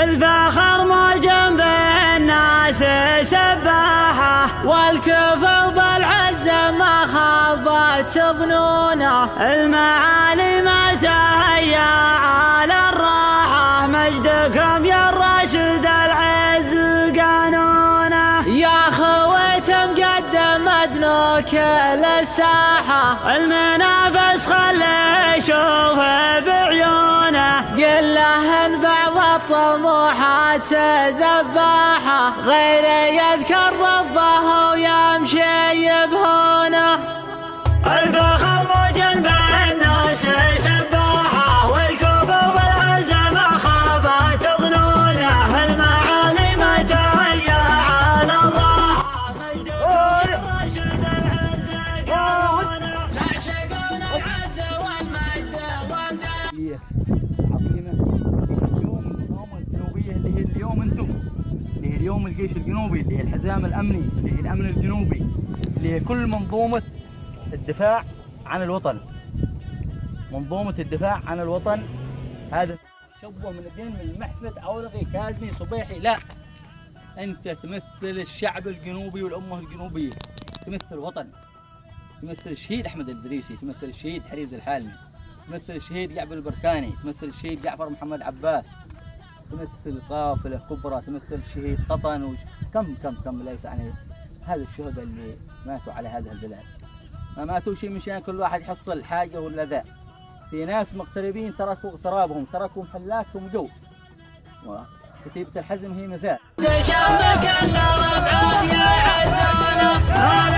الفخر موجود بالناس سباحة، والكفر بالعزة ما خابت ظنونه. المعالي ما تهيا على الراحة، مجدكم يا الراشد العز قانونه. يا خويت مقدم ادنوك للساحة، المنافس خلي يشوفه بعيونه. قل له ان بعض الطموحات ذباحة، غير يذكر ربه ويمشي بهونه. الفخر موجود بالناس سباحة، والكفر والعزة ما خابت ظنونه. المعالي ما تهيا على الراحة، مجدكم يا الراشد العز قانونه. تعشقون العز والمجد والمجد عظيمه. اليوم النظام الجنوبيه اللي هي اليوم انتم، اللي هي اليوم الجيش الجنوبي، اللي هي الحزام الامني، اللي هي الامن الجنوبي، اللي هي كل منظومه الدفاع عن الوطن. منظومه الدفاع عن الوطن هذا شبه من بين المحفد عولقي كاظمي صبيحي. لا، انت تمثل الشعب الجنوبي والامه الجنوبيه، تمثل الوطن، تمثل الشهيد احمد الدريسي، تمثل الشهيد حريز الحالمي، تمثل الشهيد جعفر البركاني، تمثل الشهيد جعفر محمد عباس، تمثل قافله كبرى، تمثل الشهيد قطن. كم ليس يعني هذا الشهداء اللي ماتوا على هذه البلاد. ما ماتوا شيء مشان كل واحد يحصل حاجه ولا ذا. في ناس مغتربين تركوا اغترابهم، تركوا محلاتهم جو. وكتيبة الحزم هي مثال. شمك الا ربعه يا عزانه.